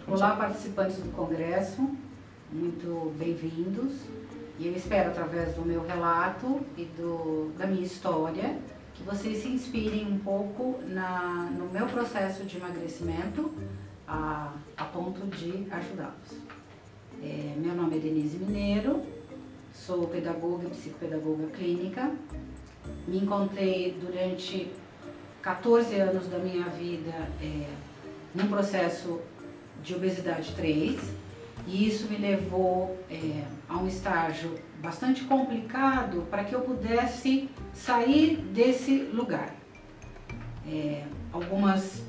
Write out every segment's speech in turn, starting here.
Olá, participantes do Congresso, muito bem-vindos. E eu espero, através do meu relato e da minha história, que vocês se inspirem um pouco no meu processo de emagrecimento, a ponto de ajudá-los. Meu nome é Denise Mineiro, sou pedagoga e psicopedagoga clínica. Me encontrei durante 14 anos da minha vida num processo de obesidade 3, e isso me levou a um estágio bastante complicado para que eu pudesse sair desse lugar. Algumas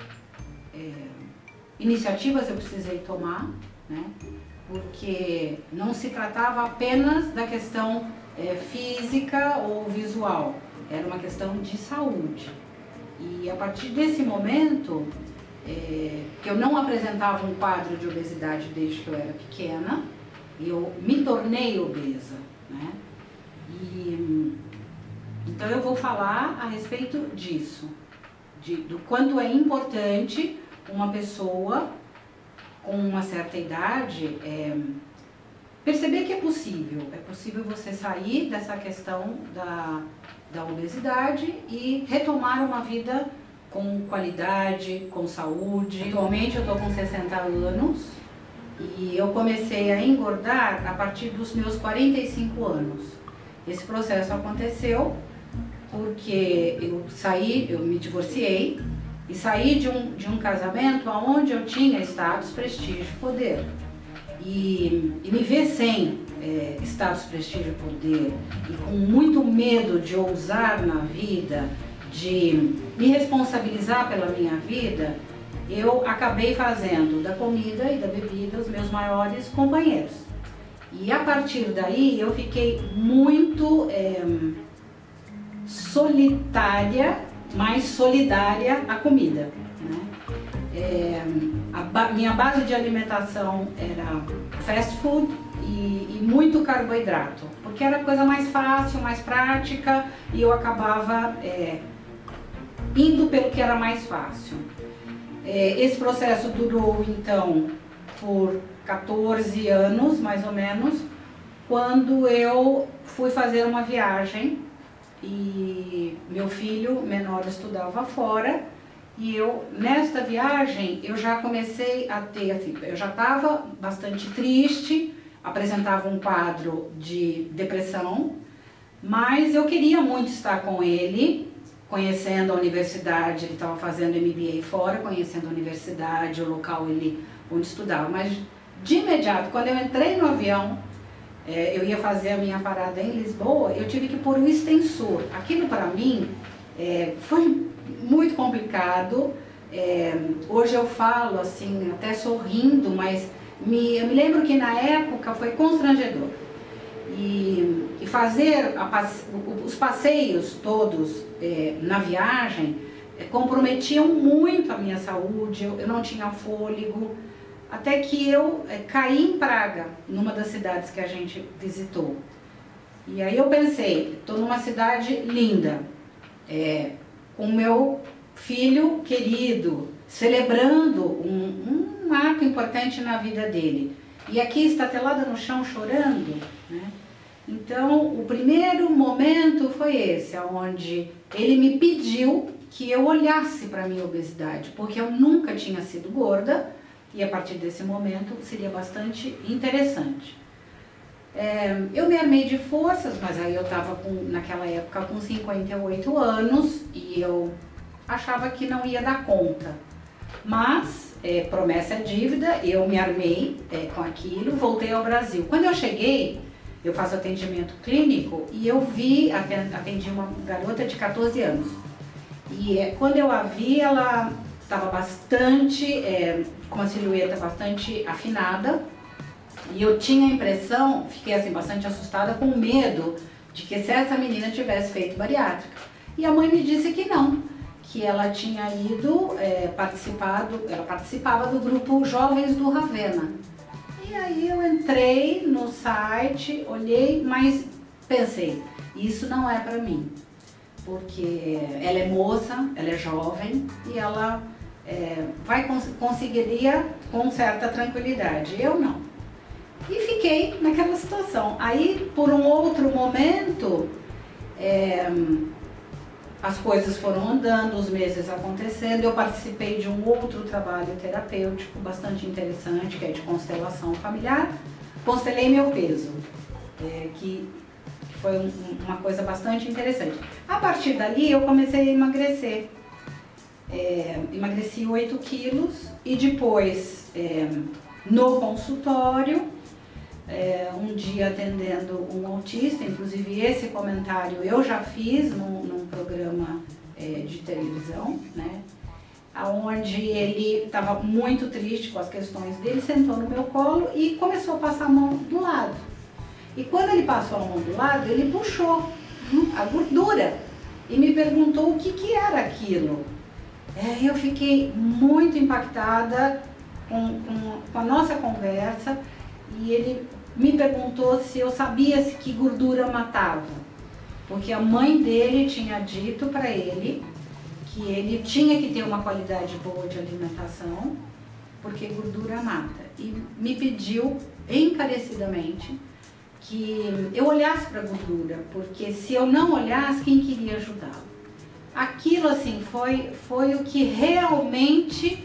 iniciativas eu precisei tomar, né, porque não se tratava apenas da questão física ou visual, era uma questão de saúde. E a partir desse momento, que eu não apresentava um quadro de obesidade desde que eu era pequena, eu me tornei obesa, né? Então eu vou falar a respeito disso, do quanto é importante uma pessoa com uma certa idade perceber que é possível você sair dessa questão da obesidade e retomar uma vida com qualidade, com saúde. Atualmente eu estou com 60 anos e eu comecei a engordar a partir dos meus 45 anos. Esse processo aconteceu porque eu me divorciei e saí de um casamento onde eu tinha status, prestígio e poder. E me ver sem status, prestígio e poder e com muito medo de ousar na vida, de me responsabilizar pela minha vida, eu acabei fazendo da comida e da bebida os meus maiores companheiros. E a partir daí eu fiquei muito solitária, mais solidária à comida, né? Minha base de alimentação era fast food e muito carboidrato, porque era a coisa mais fácil, mais prática, e eu acabava indo pelo que era mais fácil. Esse processo durou então por 14 anos, mais ou menos, quando eu fui fazer uma viagem e meu filho menor estudava fora, e nesta viagem eu já comecei a ter, eu já estava bastante triste, apresentava um quadro de depressão, mas eu queria muito estar com ele, conhecendo a universidade. Ele estava fazendo MBA fora, conhecendo a universidade, o local onde estudava. Mas de imediato, quando eu entrei no avião, eu ia fazer a minha parada em Lisboa, eu tive que pôr um extensor. Aquilo para mim foi muito complicado. Hoje eu falo assim, até sorrindo, mas eu me lembro que na época foi constrangedor. E fazer os passeios todos na viagem comprometiam muito a minha saúde, eu não tinha fôlego, até que eu caí em Praga, numa das cidades que a gente visitou. E aí eu pensei, estou numa cidade linda, com meu filho querido, celebrando um marco importante na vida dele. E aqui estatelada no chão chorando, né? Então, o primeiro momento foi esse, onde ele me pediu que eu olhasse para a minha obesidade, porque eu nunca tinha sido gorda, e a partir desse momento seria bastante interessante. Eu me armei de forças, mas aí eu estava naquela época com 58 anos, e eu achava que não ia dar conta. Mas, promessa é dívida, eu me armei com aquilo, voltei ao Brasil. Quando eu cheguei, eu faço atendimento clínico e eu atendi uma garota de 14 anos. E quando eu a vi, ela estava bastante, com uma silhueta bastante afinada. E eu tinha a impressão, fiquei assim bastante assustada, com medo de que se essa menina tivesse feito bariátrica. E a mãe me disse que não, que ela tinha ido, ela participava do grupo Jovens do Ravenna. E aí eu entrei no site, olhei, mas pensei, isso não é para mim, porque ela é moça, ela é jovem e ela conseguiria com certa tranquilidade. Eu não. E fiquei naquela situação. Aí, por um outro momento, as coisas foram andando, os meses acontecendo. Eu participei de um outro trabalho terapêutico bastante interessante, que é de constelação familiar. Constelei meu peso, que foi uma coisa bastante interessante. A partir dali, eu comecei a emagrecer. Emagreci 8 quilos e depois, no consultório, um dia atendendo um autista, inclusive esse comentário eu já fiz num programa de televisão, né? Onde ele estava muito triste com as questões dele, sentou no meu colo e começou a passar a mão do lado. E quando ele passou a mão do lado, ele puxou a gordura e me perguntou o que era aquilo. Eu fiquei muito impactada com a nossa conversa e ele me perguntou se eu sabia que gordura matava, porque a mãe dele tinha dito para ele que ele tinha que ter uma qualidade boa de alimentação, porque gordura mata. E me pediu encarecidamente que eu olhasse para a gordura, porque se eu não olhasse, quem queria ajudá-lo? Aquilo assim foi o que realmente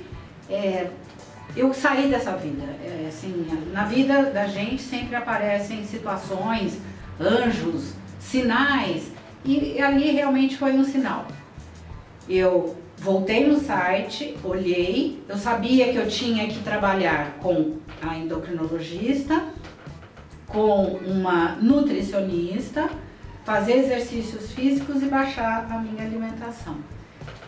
eu saí dessa vida. Assim, na vida da gente sempre aparecem situações, anjos, sinais, e ali realmente foi um sinal. Eu voltei no site, olhei, eu sabia que eu tinha que trabalhar com a endocrinologista, com uma nutricionista, fazer exercícios físicos e baixar a minha alimentação.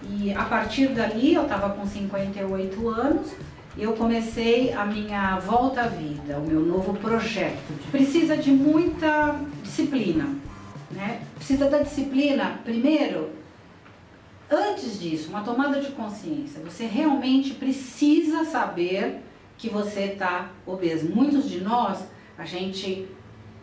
E a partir dali, eu estava com 58 anos, eu comecei a minha volta à vida, o meu novo projeto. Precisa de muita disciplina, né? Precisa da disciplina, primeiro, antes disso, uma tomada de consciência. Você realmente precisa saber que você está obeso. Muitos de nós, a gente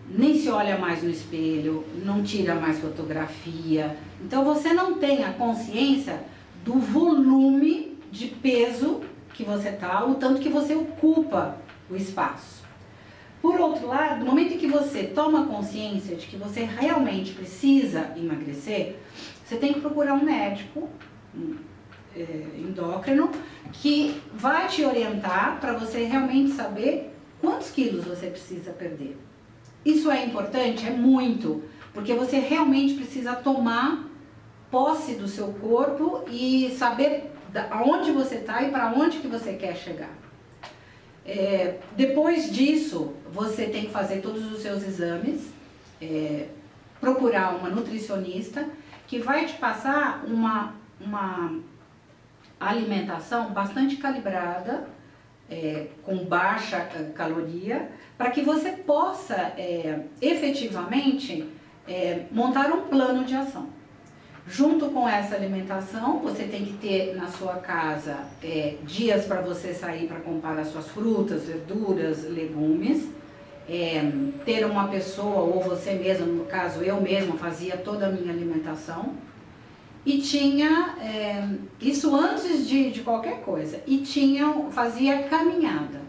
nem se olha mais no espelho, não tira mais fotografia. Então você não tem a consciência do volume de peso que você está, o tanto que você ocupa o espaço. Por outro lado, no momento em que você toma consciência de que você realmente precisa emagrecer, você tem que procurar um médico endócrino que vai te orientar para você realmente saber quantos quilos você precisa perder. Isso é importante? É muito, porque você realmente precisa tomar posse do seu corpo e saber aonde você está e para onde que você quer chegar. Depois disso, você tem que fazer todos os seus exames, procurar uma nutricionista que vai te passar uma alimentação bastante calibrada, com baixa caloria, para que você possa efetivamente montar um plano de ação. Junto com essa alimentação, você tem que ter na sua casa dias para você sair para comprar as suas frutas, verduras, legumes, ter uma pessoa, ou você mesmo, no caso eu mesma fazia toda a minha alimentação, e tinha, isso antes de qualquer coisa, e fazia caminhada,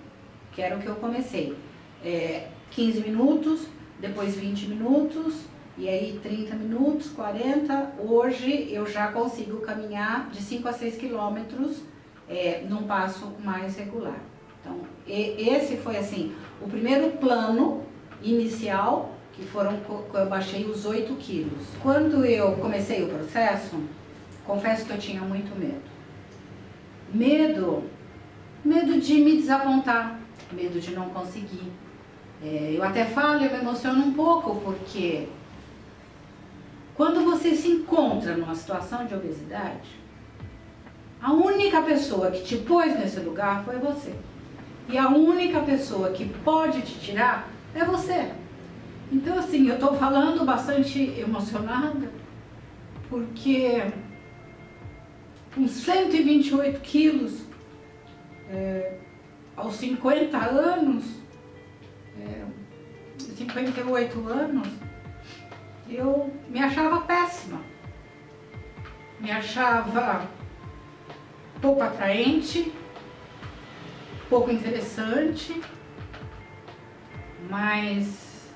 que era o que eu comecei, 15 minutos, depois 20 minutos, e aí 30 minutos, 40, hoje eu já consigo caminhar de 5 a 6 quilômetros num passo mais regular. Então, esse foi assim, o primeiro plano inicial, que eu baixei os 8 quilos. Quando eu comecei o processo, confesso que eu tinha muito medo. Medo de me desapontar, medo de não conseguir. Eu até falo, eu me emociono um pouco, porque quando você se encontra numa situação de obesidade, a única pessoa que te pôs nesse lugar foi você. E a única pessoa que pode te tirar é você. Então, assim, eu estou falando bastante emocionada, porque com 128 quilos, aos 50 anos, 58 anos, eu me achava péssima. Me achava pouco atraente, pouco interessante, mas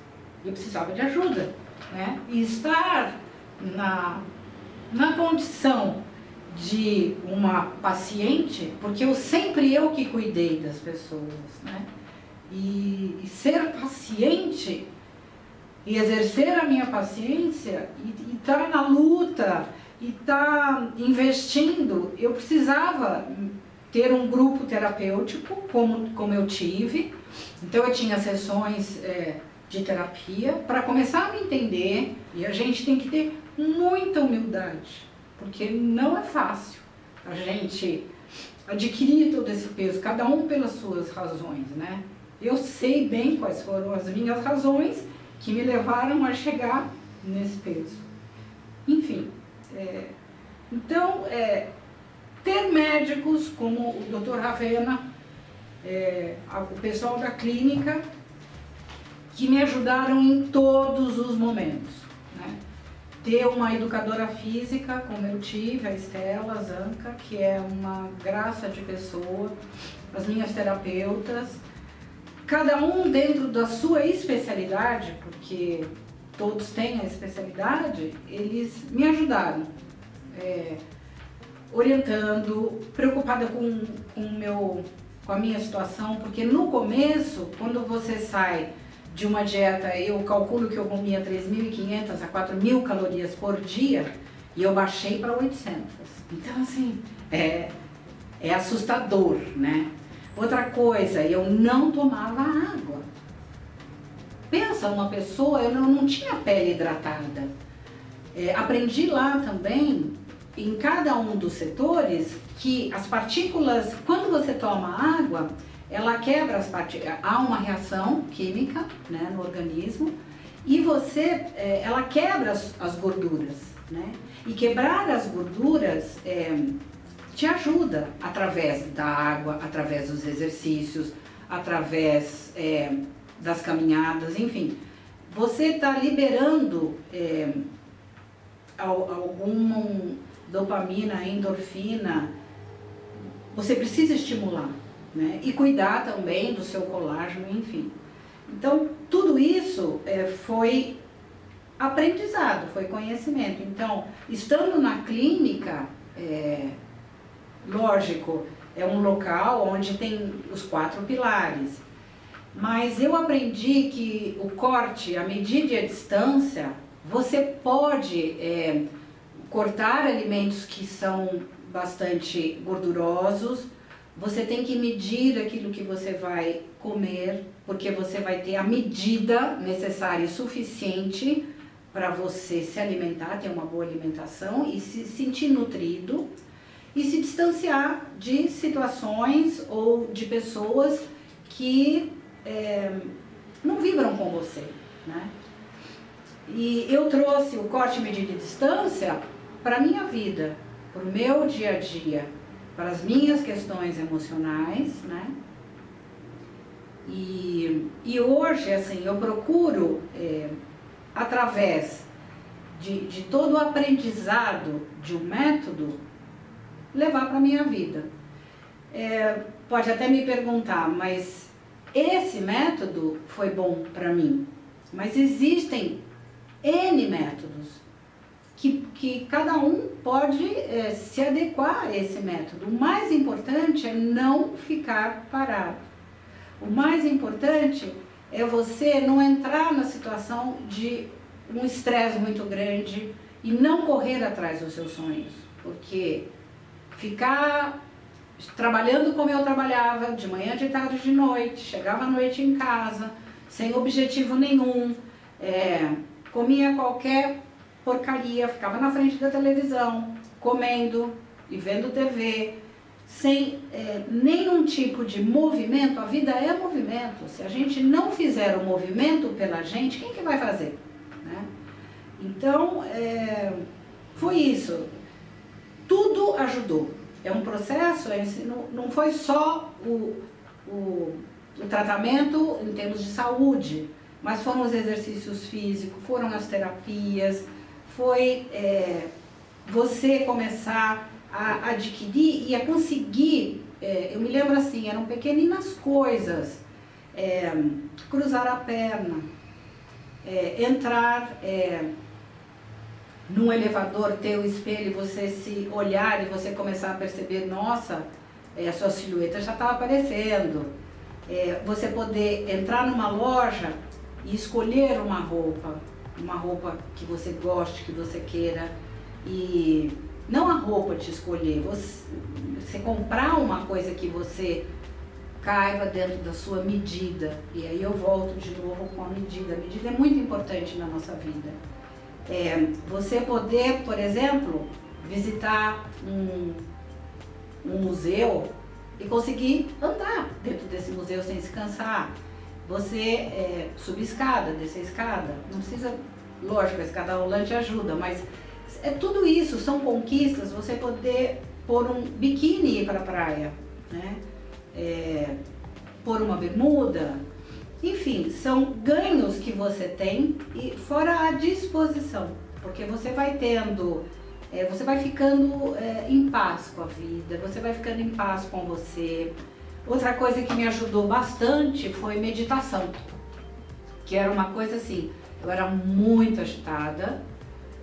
eu precisava de ajuda, né? E estar na condição de uma paciente, porque sempre eu que cuidei das pessoas, né? E ser paciente e exercer a minha paciência e estar na luta e estar investindo, eu precisava ter um grupo terapêutico como eu tive. Então eu tinha sessões de terapia para começar a me entender, e a gente tem que ter muita humildade, porque não é fácil a gente adquirir todo esse peso, cada um pelas suas razões, né? Eu sei bem quais foram as minhas razões que me levaram a chegar nesse peso. Enfim, então, ter médicos como o Dr. Ravena, o pessoal da clínica, que me ajudaram em todos os momentos, né? Ter uma educadora física, como eu tive, a Estela Zanca, que é uma graça de pessoa, as minhas terapeutas, cada um dentro da sua especialidade, porque todos têm a especialidade, eles me ajudaram, orientando, preocupada com a minha situação, porque no começo, quando você sai de uma dieta, eu calculo que eu comia 3.500 a 4.000 calorias por dia, e eu baixei para 800. Então, assim, é assustador, né? Outra coisa, eu não tomava água. Pensa, uma pessoa, eu não tinha pele hidratada. Aprendi lá também, em cada um dos setores, que as partículas, quando você toma água, ela quebra as partículas, há uma reação química, né, no organismo, e ela quebra as gorduras, né? E quebrar as gorduras te ajuda através da água, através dos exercícios, através das caminhadas, enfim. Você está liberando alguma dopamina, endorfina, você precisa estimular, né? E cuidar também do seu colágeno, enfim. Então, tudo isso foi aprendizado, foi conhecimento. Então, estando na clínica, lógico, é um local onde tem os 4 pilares, mas eu aprendi que o corte, a medida e a distância, você pode cortar alimentos que são bastante gordurosos, você tem que medir aquilo que você vai comer, porque você vai ter a medida necessária e suficiente para você se alimentar, ter uma boa alimentação e se sentir nutrido, e se distanciar de situações ou de pessoas que não vibram com você, né? E eu trouxe o corte, medida e distância para a minha vida, para o meu dia a dia, para as minhas questões emocionais, né? E hoje, assim, eu procuro, através de todo o aprendizado de um método, levar para a minha vida. Pode até me perguntar, mas esse método foi bom para mim? Mas existem N métodos que cada um pode se adequar a esse método. O mais importante é não ficar parado. O mais importante é você não entrar na situação de um estresse muito grande e não correr atrás dos seus sonhos. Porque ficar trabalhando como eu trabalhava, de manhã, de tarde, de noite, chegava à noite em casa, sem objetivo nenhum, comia qualquer porcaria, ficava na frente da televisão, comendo e vendo TV, sem nenhum tipo de movimento. A vida é movimento. Se a gente não fizer o movimento pela gente, quem que vai fazer, né? Então, foi isso. Tudo ajudou. É um processo, não foi só o tratamento em termos de saúde, mas foram os exercícios físicos, foram as terapias, foi você começar a adquirir e a conseguir, eu me lembro assim, eram pequeninas coisas, cruzar a perna, entrar num elevador, ter o espelho e você se olhar e você começar a perceber, nossa, a sua silhueta já estava aparecendo. Você poder entrar numa loja e escolher uma roupa que você goste, que você queira, e não a roupa te escolher, você comprar uma coisa que você caiba dentro da sua medida. E aí eu volto de novo com a medida. A medida é muito importante na nossa vida. Você poder, por exemplo, visitar um museu e conseguir andar dentro desse museu sem se cansar. Você subir escada, descer escada, não precisa, lógico, a escada rolante ajuda, mas tudo isso são conquistas. Você poder pôr um biquíni e ir para a praia, né? Pôr uma bermuda, enfim, são ganhos que você tem, e fora a disposição, porque você vai tendo, você vai ficando em paz com a vida, você vai ficando em paz com você. Outra coisa que me ajudou bastante foi meditação, que era uma coisa assim, eu era muito agitada,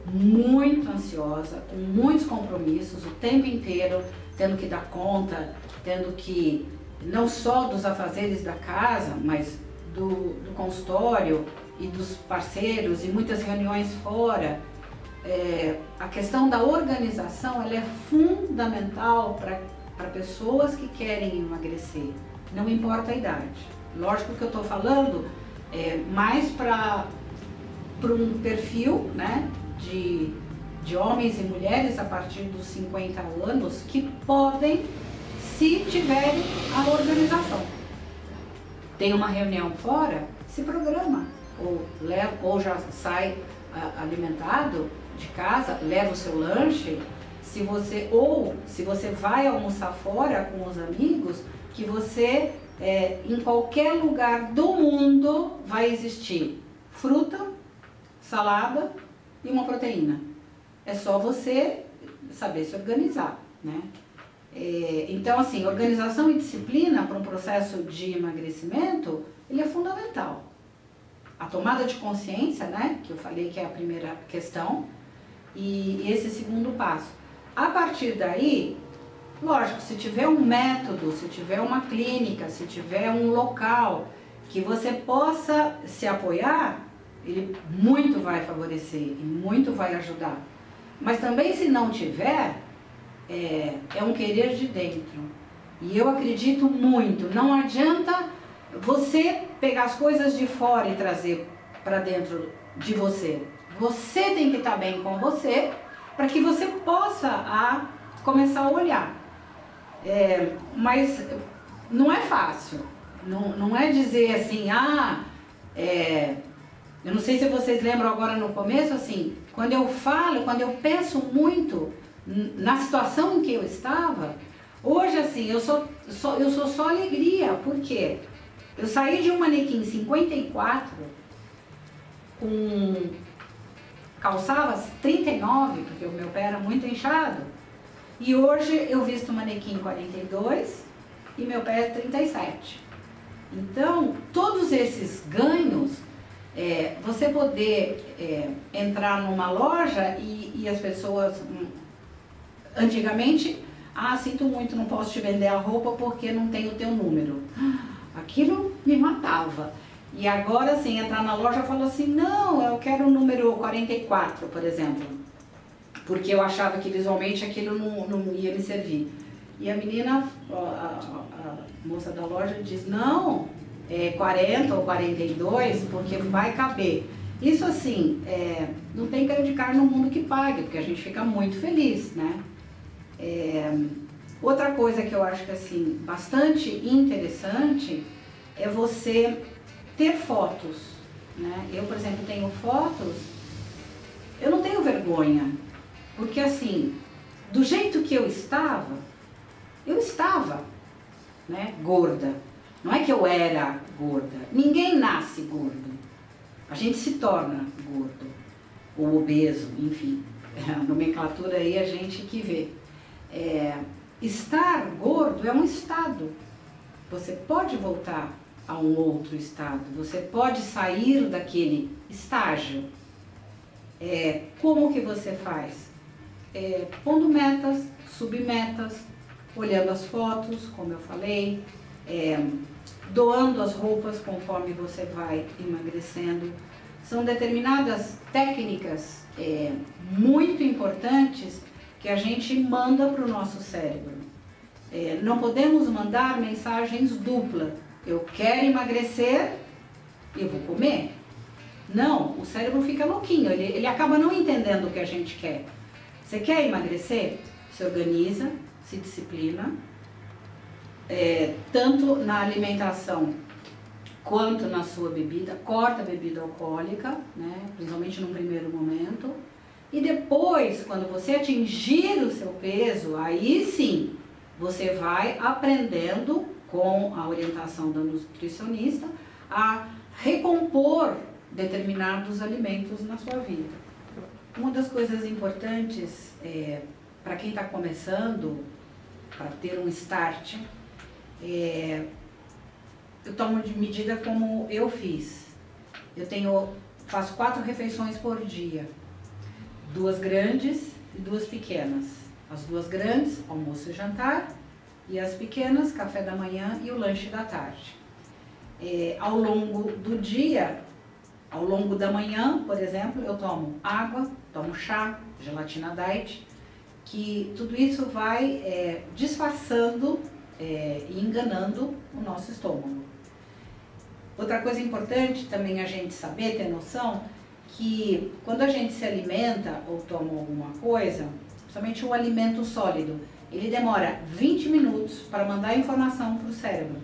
muito ansiosa, com muitos compromissos, o tempo inteiro, tendo que dar conta, tendo que, não só dos afazeres da casa, mas do consultório e dos parceiros e muitas reuniões fora. A questão da organização, ela é fundamental para pessoas que querem emagrecer, não importa a idade. Lógico que eu estou falando mais para um perfil, né, de homens e mulheres a partir dos 50 anos que podem, se tiverem a organização. Tem uma reunião fora, se programa, ou já sai alimentado de casa, leva o seu lanche. Se você vai almoçar fora com os amigos, que você, em qualquer lugar do mundo, vai existir fruta, salada e uma proteína. É só você saber se organizar, né? Então, assim, organização e disciplina para um processo de emagrecimento, ele é fundamental. A tomada de consciência, né, que eu falei que é a primeira questão, e esse segundo passo. A partir daí, lógico, se tiver um método, se tiver uma clínica, se tiver um local que você possa se apoiar, ele muito vai favorecer e muito vai ajudar. Mas também, se não tiver, é um querer de dentro. E eu acredito muito, não adianta você pegar as coisas de fora e trazer para dentro de você. Você tem que estar bem com você para que você possa começar a olhar. Mas não é fácil, não é dizer assim, eu não sei se vocês lembram agora no começo, assim, quando eu penso muito na situação em que eu estava, hoje assim, eu sou só alegria, porque eu saí de um manequim 54, calçava 39, porque o meu pé era muito inchado, e hoje eu visto manequim 42 e meu pé é 37. Então, todos esses ganhos, você poder entrar numa loja e as pessoas, antigamente, sinto muito, não posso te vender a roupa porque não tem o teu número. Aquilo me matava. E agora, assim, entrar na loja e falar assim, não, eu quero o número 44, por exemplo, porque eu achava que visualmente aquilo não ia me servir. E a menina, a moça da loja diz, não, 40 ou 42, porque vai caber. Isso assim, não tem cara de carne no mundo que pague, porque a gente fica muito feliz, né? Outra coisa que eu acho que assim, bastante interessante é você ter fotos, né? Eu, por exemplo, tenho fotos, eu não tenho vergonha, porque assim, do jeito que eu estava, né, gorda. Não é que eu era gorda, ninguém nasce gordo, a gente se torna gordo, ou obeso, enfim, a nomenclatura aí a gente que vê. estar gordo é um estado. Você pode voltar a um outro estado, você pode sair daquele estágio. Como que você faz? Pondo metas, submetas, olhando as fotos, como eu falei, doando as roupas conforme você vai emagrecendo. São determinadas técnicas muito importantes que a gente manda para o nosso cérebro. Não podemos mandar mensagens duplas. Eu quero emagrecer, eu vou comer. Não, o cérebro fica louquinho, ele acaba não entendendo o que a gente quer. Você quer emagrecer? Se organiza, se disciplina, tanto na alimentação quanto na sua bebida, corta a bebida alcoólica, né, principalmente num primeiro momento, e depois, quando você atingir o seu peso, aí sim, você vai aprendendo com a orientação da nutricionista a recompor determinados alimentos na sua vida. Uma das coisas importantes para quem está começando, para ter um start, eu tomo de medida como eu fiz. Faço 4 refeições por dia, 2 grandes e 2 pequenas. As 2 grandes, almoço e jantar, e as pequenas, café da manhã e o lanche da tarde. Ao longo do dia, ao longo da manhã, por exemplo, eu tomo água, tomo chá, gelatina diet, que tudo isso vai disfarçando e enganando o nosso estômago. Outra coisa importante também a gente saber, ter noção, que quando a gente se alimenta ou toma alguma coisa, principalmente um alimento sólido, ele demora 20 minutos para mandar informação para o cérebro.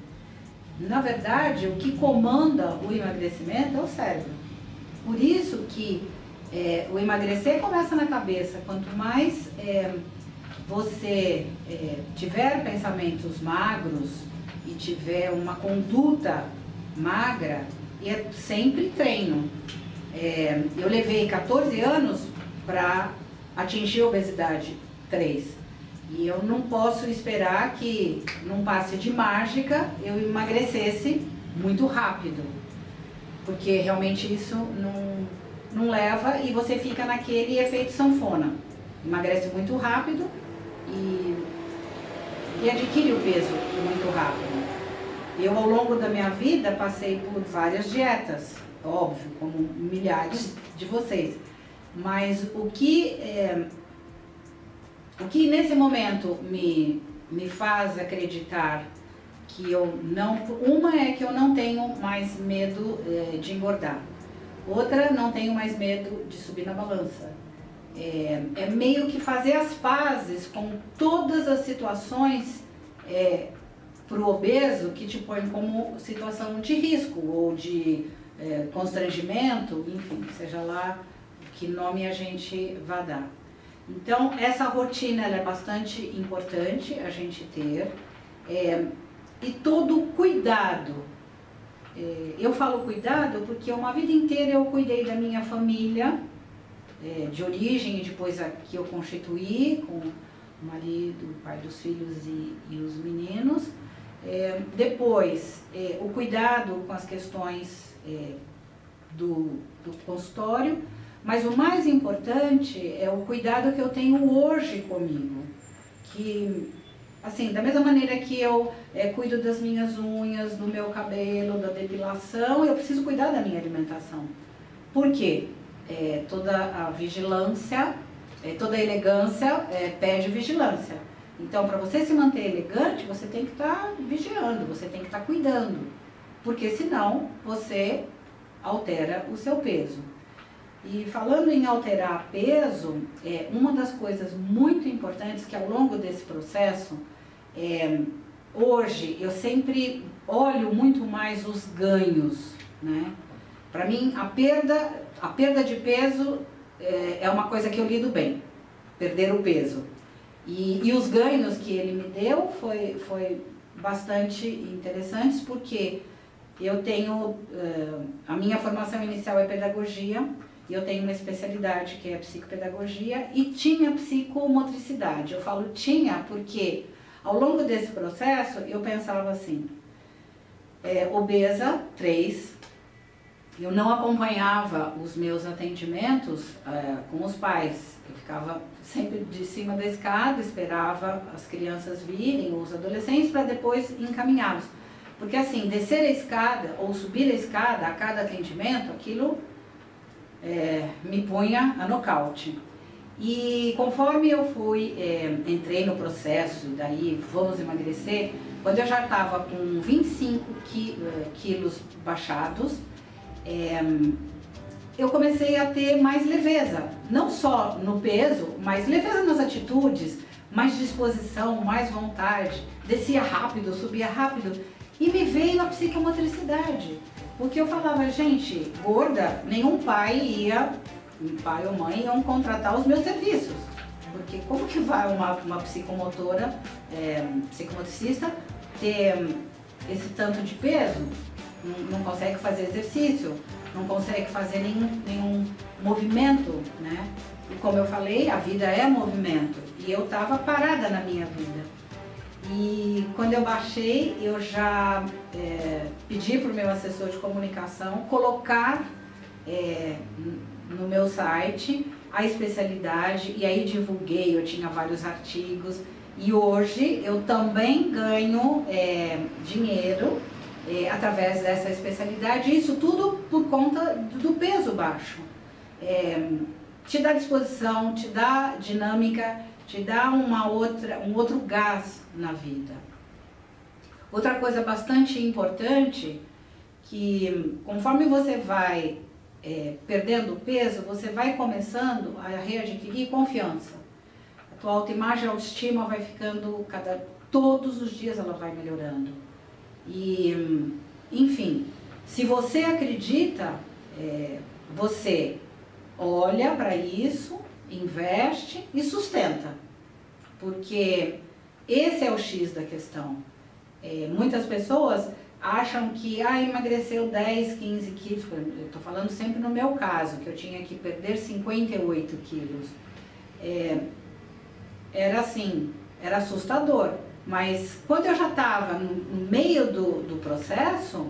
Na verdade, o que comanda o emagrecimento é o cérebro. Por isso que o emagrecer começa na cabeça. Quanto mais você tiver pensamentos magros e tiver uma conduta magra, é sempre treino. Eu levei 14 anos para atingir a obesidade 3. E eu não posso esperar que, num passe de mágica, eu emagrecesse muito rápido. Porque realmente isso não leva e você fica naquele efeito sanfona. Emagrece muito rápido e adquire o peso muito rápido. Eu, ao longo da minha vida, passei por várias dietas, óbvio, como milhares de vocês. Mas o que nesse momento me faz acreditar que eu não... Uma é que eu não tenho mais medo de engordar. Outra, não tenho mais medo de subir na balança. É meio que fazer as pazes com todas as situações para o obeso que te põe como situação de risco ou de constrangimento, enfim, seja lá que nome a gente vá dar. Então, essa rotina ela é bastante importante a gente ter, e todo cuidado. Eu falo cuidado porque uma vida inteira eu cuidei da minha família, de origem, e depois aqui eu constituí com o marido, o pai dos filhos e os meninos. Depois, o cuidado com as questões do consultório. Mas o mais importante é o cuidado que eu tenho hoje comigo, que, assim, da mesma maneira que eu cuido das minhas unhas, do meu cabelo, da depilação, eu preciso cuidar da minha alimentação. Por quê? Toda a vigilância, toda elegância pede vigilância. Então, para você se manter elegante, você tem que estar vigiando, você tem que estar cuidando, porque senão você altera o seu peso. E falando em alterar peso, uma das coisas muito importantes que ao longo desse processo, hoje eu sempre olho muito mais os ganhos, né? Para mim a perda de peso é uma coisa que eu lido bem, perder o peso. E os ganhos que ele me deu foi bastante interessantes, porque eu tenho, a minha formação inicial é pedagogia. eu tenho uma especialidade que é psicopedagogia e tinha psicomotricidade. Eu falo tinha porque ao longo desse processo eu pensava assim, obesa, 3, eu não acompanhava os meus atendimentos com os pais, eu ficava sempre de cima da escada, esperava as crianças virem, os adolescentes, para depois encaminhá-los. Porque assim, descer a escada ou subir a escada a cada atendimento, aquilo me punha a nocaute. E conforme eu fui, entrei no processo, daí vamos emagrecer, quando eu já estava com 25 quilos baixados, eu comecei a ter mais leveza, não só no peso, mas leveza nas atitudes, mais disposição, mais vontade, descia rápido, subia rápido, e me veio a psicomotricidade. Porque eu falava, gente, gorda, nenhum pai ou mãe iam contratar os meus serviços. Porque como que vai uma psicomotora, psicomotricista, ter esse tanto de peso? Não consegue fazer exercício, não consegue fazer nenhum movimento, né? E como eu falei, a vida é movimento. E eu estava parada na minha vida. E quando eu baixei, eu já pedi para o meu assessor de comunicação colocar no meu site a especialidade, e aí divulguei, eu tinha vários artigos, e hoje eu também ganho dinheiro através dessa especialidade, isso tudo por conta do peso baixo. Te dá disposição, te dá dinâmica, te dá um outro gás na vida. Outra coisa bastante importante, que conforme você vai perdendo peso, você vai começando a readquirir confiança. A tua autoimagem, a autoestima vai ficando, todos os dias ela vai melhorando. E, enfim, se você acredita, você olha para isso, investe e sustenta. Porque esse é o X da questão. Muitas pessoas acham que emagreceu 10, 15 quilos. Eu estou falando sempre no meu caso, que eu tinha que perder 58 quilos. Era assim, era assustador. Mas quando eu já estava no meio do processo,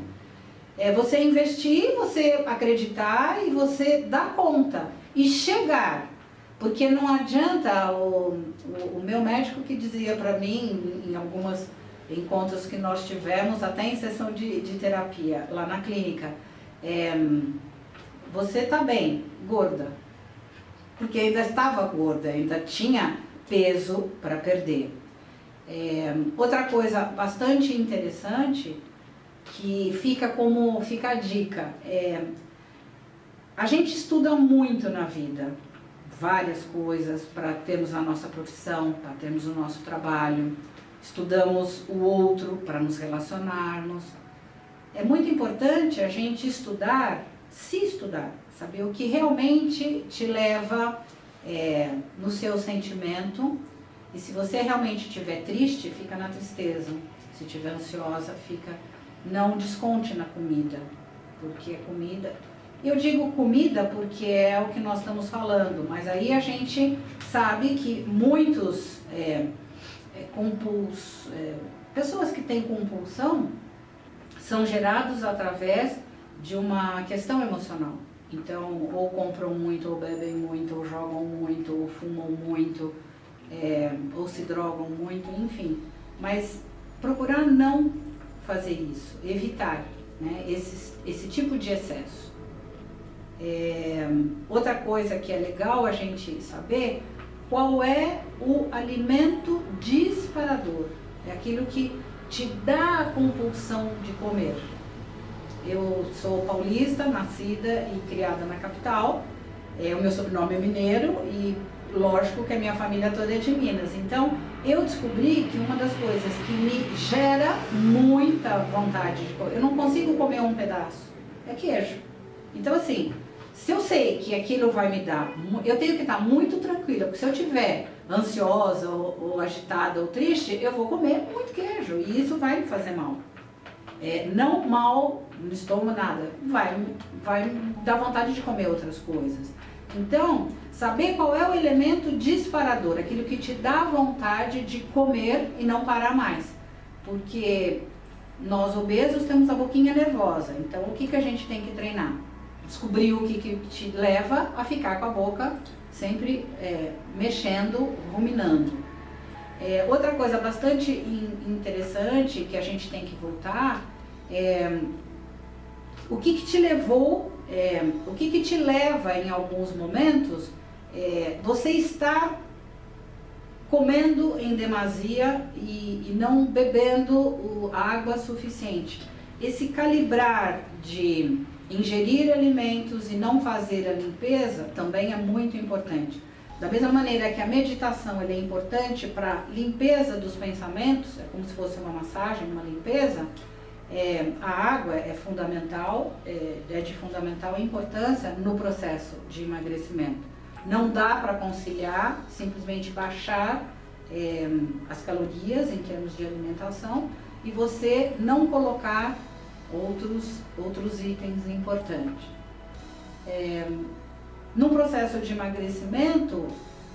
você investir, você acreditar e você dar conta e chegar. Porque não adianta, o meu médico que dizia para mim, em algumas encontros que nós tivemos, até em sessão de terapia, lá na clínica, você está bem, gorda. Porque ainda estava gorda, ainda tinha peso para perder. Outra coisa bastante interessante, que fica a dica, a gente estuda muito na vida, várias coisas para termos a nossa profissão, para termos o nosso trabalho, estudamos o outro para nos relacionarmos. É muito importante a gente estudar, se estudar, saber o que realmente te leva no seu sentimento. E se você realmente estiver triste, fica na tristeza. Se estiver ansiosa, não desconte na comida, porque comida... Eu digo comida porque é o que nós estamos falando, mas aí a gente sabe que muitos pessoas que têm compulsão são gerados através de uma questão emocional. Então, ou compram muito, ou bebem muito, ou jogam muito, ou fumam muito, ou se drogam muito, enfim. Mas procurar não fazer isso, evitar, né, esse tipo de excesso. Outra coisa que é legal a gente saber, qual é o alimento disparador, é aquilo que te dá a compulsão de comer. Eu sou paulista, nascida e criada na capital, o meu sobrenome é mineiro e lógico que a minha família toda é de Minas. Então eu descobri que uma das coisas que me gera muita vontade de comer, eu não consigo comer um pedaço, é queijo. Então assim, se eu sei que aquilo vai me dar, eu tenho que estar muito tranquila, porque se eu estiver ansiosa ou agitada ou triste, eu vou comer muito queijo e isso vai me fazer mal. não mal no estômago, nada, vai dar vontade de comer outras coisas. Então, saber qual é o elemento disparador, aquilo que te dá vontade de comer e não parar mais. Porque nós obesos temos a boquinha nervosa, então o que a gente tem que treinar? Descobrir o que te leva a ficar com a boca sempre mexendo, ruminando. Outra coisa bastante interessante que a gente tem que voltar é o que te levou, o que te leva em alguns momentos você estar comendo em demasia e não bebendo água suficiente. Esse calibrar de ingerir alimentos e não fazer a limpeza também é muito importante. Da mesma maneira que a meditação é importante para limpeza dos pensamentos, é como se fosse uma massagem, uma limpeza, a água é fundamental, é de fundamental importância no processo de emagrecimento. Não dá para conciliar, simplesmente baixar as calorias em termos de alimentação e você não colocar outros itens importantes. No processo de emagrecimento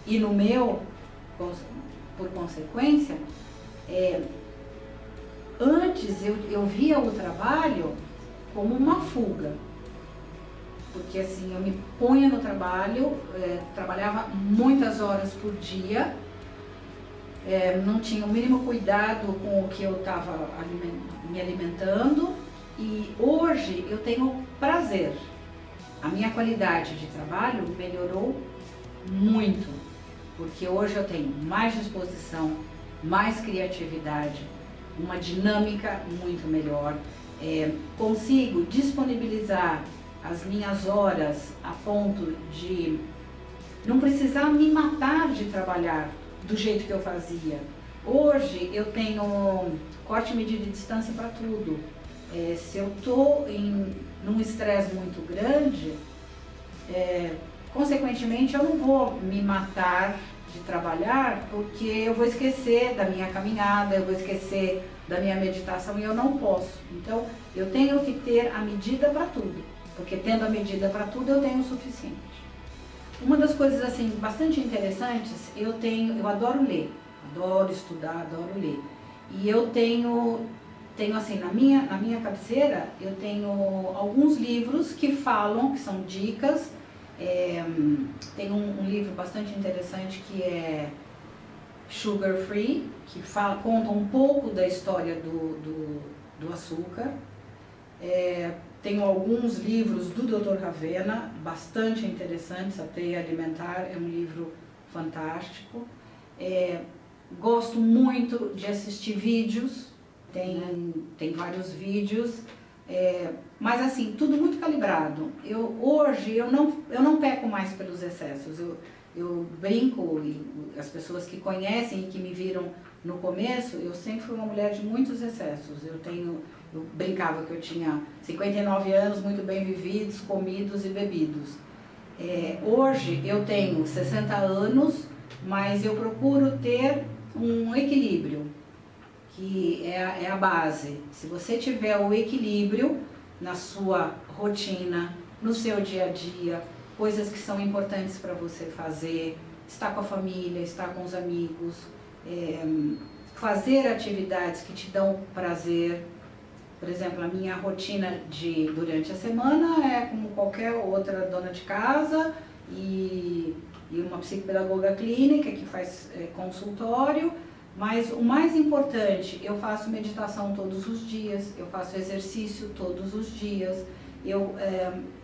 e no meu, por consequência, antes eu via o trabalho como uma fuga, porque assim, eu me punha no trabalho, trabalhava muitas horas por dia, não tinha o mínimo cuidado com o que eu estava me alimentando, e hoje eu tenho prazer. A minha qualidade de trabalho melhorou muito, porque hoje eu tenho mais disposição, mais criatividade, uma dinâmica muito melhor, consigo disponibilizar as minhas horas a ponto de não precisar me matar de trabalhar do jeito que eu fazia. Hoje eu tenho corte, medida e distância para tudo. Se eu estou num estresse muito grande, consequentemente eu não vou me matar de trabalhar, porque eu vou esquecer da minha caminhada, eu vou esquecer da minha meditação e eu não posso. Então eu tenho que ter a medida para tudo, porque tendo a medida para tudo eu tenho o suficiente. Uma das coisas assim bastante interessantes, eu adoro ler, adoro estudar, adoro ler. E eu tenho assim, na minha cabeceira, eu tenho alguns livros que falam, que são dicas. Tem um livro bastante interessante que é Sugar Free, que conta um pouco da história do açúcar. Tenho alguns livros do Dr. Ravena, bastante interessantes, A Teia Alimentar é um livro fantástico. Gosto muito de assistir vídeos, tem vários vídeos, mas assim, tudo muito calibrado. Hoje eu não peco mais pelos excessos, eu brinco, e as pessoas que conhecem e que me viram no começo, eu sempre fui uma mulher de muitos excessos. Eu brincava que eu tinha 59 anos, muito bem vividos, comidos e bebidos. Hoje eu tenho 60 anos, mas eu procuro ter um equilíbrio, que é a base. Se você tiver o equilíbrio na sua rotina, no seu dia a dia, coisas que são importantes para você fazer, estar com a família, estar com os amigos, fazer atividades que te dão prazer. Por exemplo, a minha rotina durante a semana é como qualquer outra dona de casa e uma psicopedagoga clínica que faz consultório, mas o mais importante, eu faço meditação todos os dias, eu faço exercício todos os dias, eu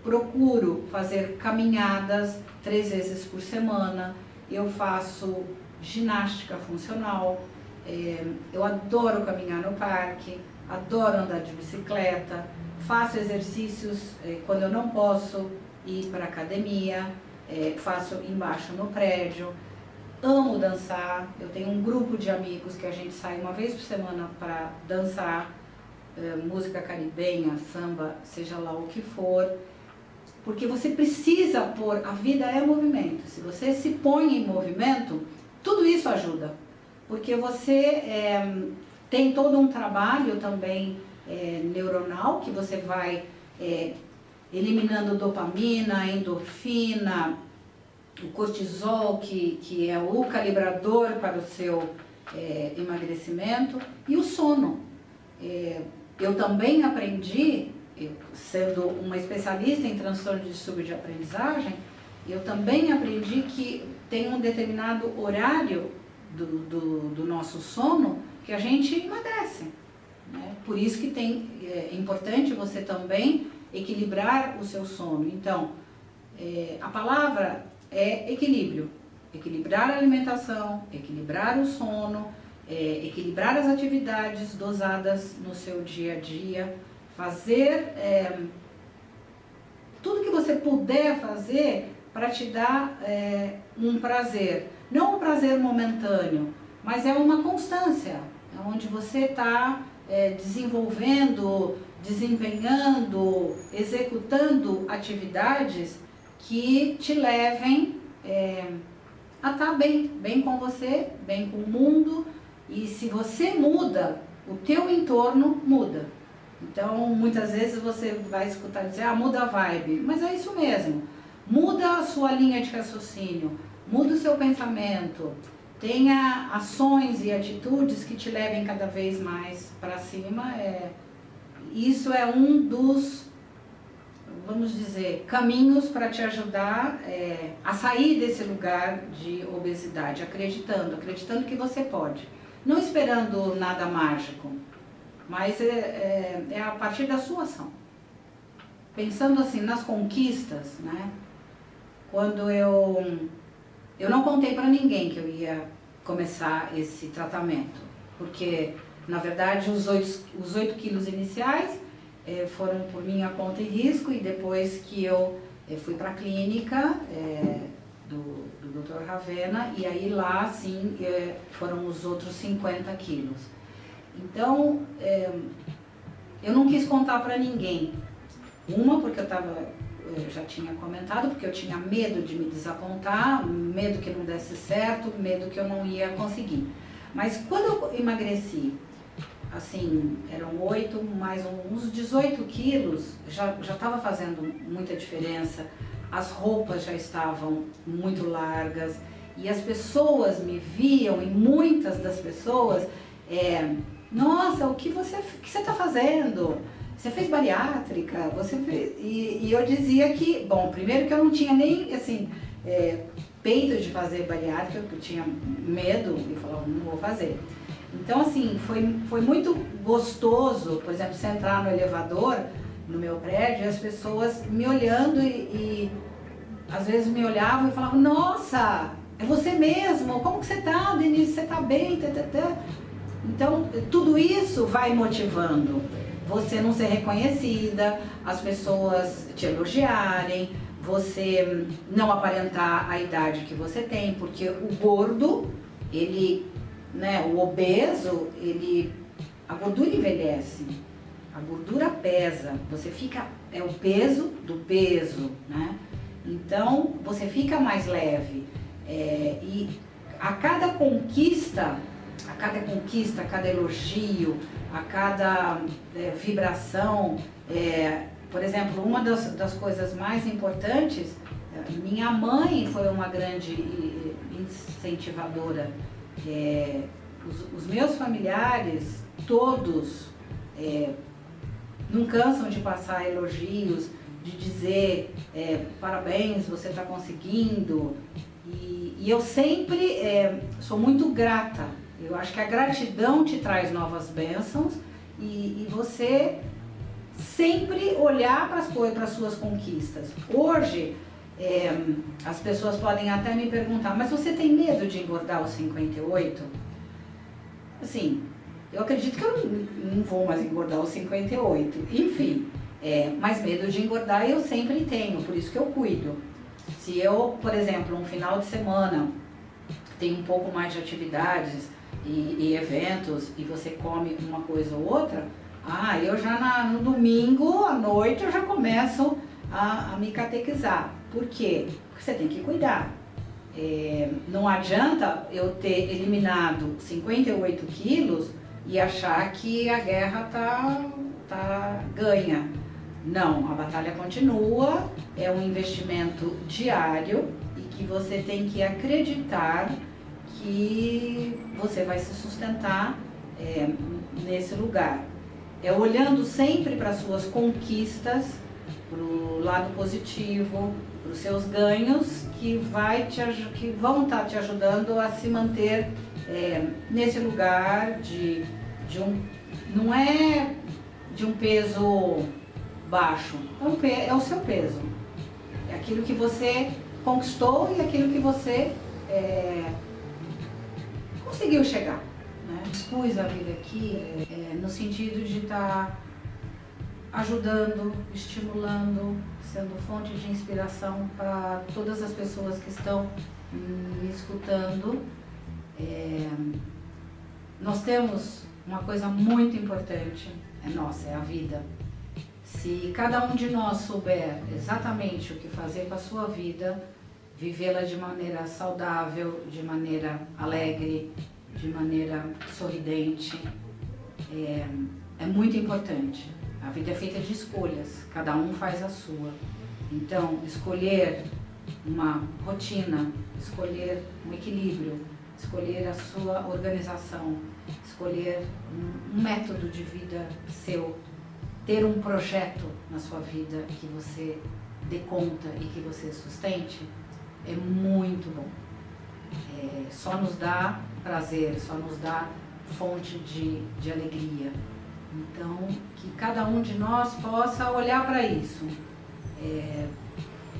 procuro fazer caminhadas 3 vezes por semana, eu faço ginástica funcional, eu adoro caminhar no parque, adoro andar de bicicleta, faço exercícios quando eu não posso ir para a academia, faço embaixo no prédio, amo dançar, eu tenho um grupo de amigos que a gente sai uma vez por semana para dançar, música caribenha, samba, seja lá o que for, porque você precisa pôr, a vida é movimento, se você se põe em movimento, tudo isso ajuda, porque você tem todo um trabalho também neuronal, que você vai eliminando dopamina, endorfina, o cortisol, que é o calibrador para o seu emagrecimento, e o sono. Eu também aprendi, sendo uma especialista em transtorno de distúrbio de aprendizagem, eu também aprendi que tem um determinado horário do nosso sono que a gente emagrece, né? Por isso que é importante você também equilibrar o seu sono. Então, a palavra é equilíbrio. Equilibrar a alimentação, equilibrar o sono, equilibrar as atividades dosadas no seu dia a dia, fazer tudo que você puder fazer para te dar um prazer. Não um prazer momentâneo, mas é uma constância, onde você está desenvolvendo, desempenhando, executando atividades que te levem a estar bem com você, bem com o mundo. E se você muda, o teu entorno muda. Então, muitas vezes você vai escutar dizer, muda a vibe. Mas é isso mesmo. Muda a sua linha de raciocínio, muda o seu pensamento. Tenha ações e atitudes que te levem cada vez mais para cima. Isso é um dos, vamos dizer, caminhos para te ajudar a sair desse lugar de obesidade, acreditando que você pode. Não esperando nada mágico, mas é a partir da sua ação. Pensando assim nas conquistas, né? Quando eu não contei para ninguém que eu ia começar esse tratamento, porque na verdade os 8 quilos iniciais foram por minha conta e risco, e depois que eu fui para a clínica do Dr. Ravena, e aí lá sim foram os outros 50 quilos. Então eu não quis contar para ninguém. Porque eu já tinha comentado, porque eu tinha medo de me desapontar, medo que não desse certo, medo que eu não ia conseguir. Mas quando eu emagreci, assim, eram 8 mais uns 18 quilos, já estava fazendo muita diferença. As roupas já estavam muito largas e as pessoas me viam, e muitas das pessoas, nossa, o que você está fazendo? Você fez bariátrica? Você fez... E eu dizia que, bom, primeiro que eu não tinha nem, assim, peito de fazer bariátrica, porque eu tinha medo e falava, não vou fazer. Então, assim, foi muito gostoso, por exemplo, você entrar no elevador, no meu prédio, e as pessoas me olhando e às vezes me olhavam e falavam, nossa, é você mesmo, como que você tá, Denise, você tá bem, Então, tudo isso vai motivando. Você não ser reconhecida, as pessoas te elogiarem, você não aparentar a idade que você tem, porque o gordo, o obeso, a gordura envelhece, a gordura pesa, você fica, é o peso do peso, né? Então, você fica mais leve, e a cada conquista, a cada elogio, a cada vibração, por exemplo, uma das coisas mais importantes, minha mãe foi uma grande incentivadora. Os meus familiares, todos, não cansam de passar elogios, de dizer parabéns, você está conseguindo. E eu sempre sou muito grata. Eu acho que a gratidão te traz novas bênçãos, e você sempre olhar para as suas conquistas. Hoje, as pessoas podem até me perguntar, mas você tem medo de engordar aos 58? Assim, eu acredito que eu não vou mais engordar aos 58, enfim, mas medo de engordar eu sempre tenho, por isso que eu cuido. Se eu, por exemplo, um final de semana tem um pouco mais de atividades e eventos, e você come uma coisa ou outra, eu já no domingo à noite eu já começo a me catequizar. Por quê? Porque você tem que cuidar. Não adianta eu ter eliminado 58 quilos e achar que a guerra tá ganha. Não, a batalha continua, é um investimento diário e que você tem que acreditar que você vai se sustentar nesse lugar. É olhando sempre para as suas conquistas, para o lado positivo, para os seus ganhos, que vão estar te ajudando a se manter nesse lugar não é de um peso baixo, é o seu peso. É aquilo que você conquistou e aquilo que você conseguiu chegar. Né? Expus a vida aqui no sentido de estar ajudando, estimulando, sendo fonte de inspiração para todas as pessoas que estão me escutando. Nós temos uma coisa muito importante, é a vida. Se cada um de nós souber exatamente o que fazer com a sua vida, vivê-la de maneira saudável, de maneira alegre, de maneira sorridente, é muito importante. A vida é feita de escolhas, cada um faz a sua. Então, escolher uma rotina, escolher um equilíbrio, escolher a sua organização, escolher um método de vida seu, ter um projeto na sua vida que você dê conta e que você sustente, é muito bom. Só nos dá prazer, só nos dá fonte de alegria. Então, que cada um de nós possa olhar para isso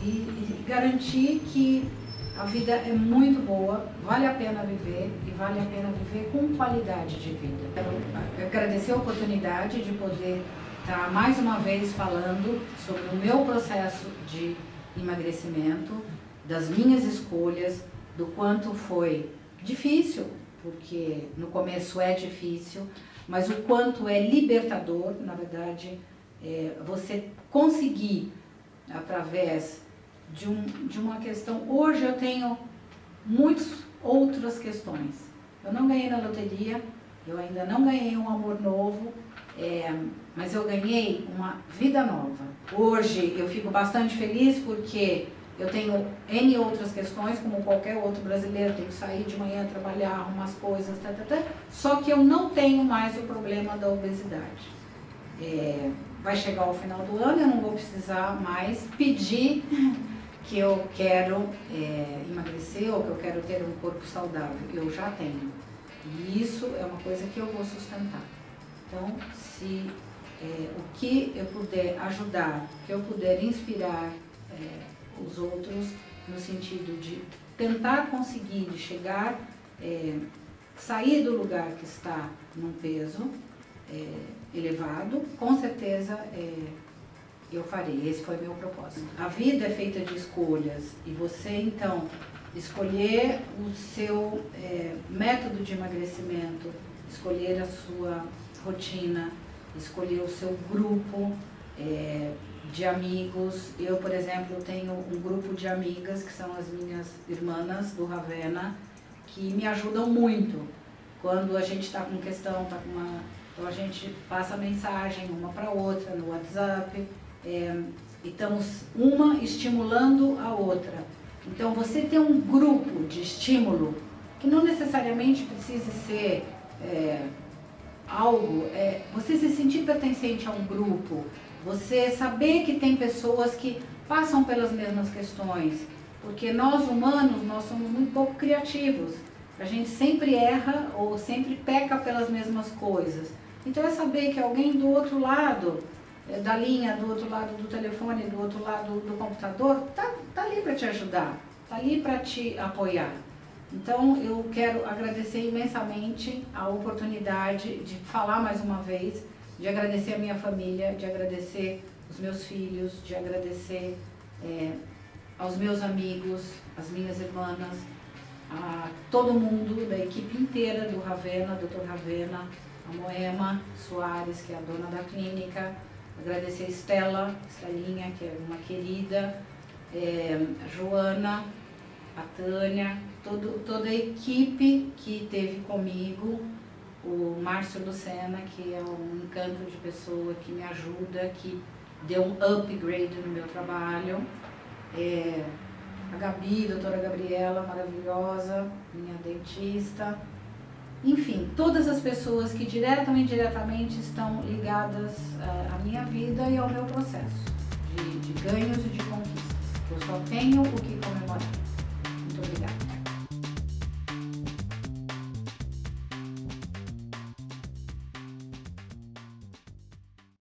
e garantir que a vida é muito boa, vale a pena viver e vale a pena viver com qualidade de vida. Quero agradecer a oportunidade de poder estar mais uma vez falando sobre o meu processo de emagrecimento, das minhas escolhas, do quanto foi difícil, porque no começo é difícil, mas o quanto é libertador, na verdade, você conseguir, através de uma questão. Hoje eu tenho muitas outras questões. Eu não ganhei na loteria, eu ainda não ganhei um amor novo, mas eu ganhei uma vida nova. Hoje eu fico bastante feliz porque eu tenho N outras questões, como qualquer outro brasileiro, tenho que sair de manhã, trabalhar, arrumar as coisas, só que eu não tenho mais o problema da obesidade. Vai chegar ao final do ano, eu não vou precisar mais pedir que eu quero emagrecer ou que eu quero ter um corpo saudável. Eu já tenho. E isso é uma coisa que eu vou sustentar. Então, se o que eu puder ajudar, que eu puder inspirar os outros, no sentido de tentar conseguir chegar, sair do lugar que está num peso elevado, com certeza eu farei. Esse foi meu propósito. A vida é feita de escolhas e você então escolher o seu método de emagrecimento, escolher a sua rotina, escolher o seu grupo de amigos. Eu, por exemplo, tenho um grupo de amigas que são as minhas irmãs do Ravenna, que me ajudam muito. Quando a gente está com questão, então a gente passa mensagem uma para outra no WhatsApp, e estamos uma estimulando a outra. Então você ter um grupo de estímulo, que não necessariamente precisa ser algo, você se sentir pertencente a um grupo, você saber que tem pessoas que passam pelas mesmas questões, porque nós humanos, nós somos muito pouco criativos, a gente sempre erra ou sempre peca pelas mesmas coisas. Então é saber que alguém do outro lado da linha, do outro lado do telefone, do outro lado do computador, tá ali para te ajudar, tá ali para te apoiar. Então eu quero agradecer imensamente a oportunidade de falar mais uma vez, de agradecer a minha família, de agradecer os meus filhos, de agradecer aos meus amigos, às minhas irmãs, a todo mundo da equipe inteira do Ravenna, Dr. Ravenna, a Moema Soares, que é a dona da clínica, agradecer a Estelinha, que é uma querida, a Joana, a Tânia, toda a equipe que esteve comigo, o o Márcio Lucena, que é um encanto de pessoa, que me ajuda, que deu um upgrade no meu trabalho. A Gabi, doutora Gabriela, maravilhosa, minha dentista. Enfim, todas as pessoas que direta ou indiretamente estão ligadas à minha vida e ao meu processo de ganhos e de conquistas. Eu só tenho o que comemorar.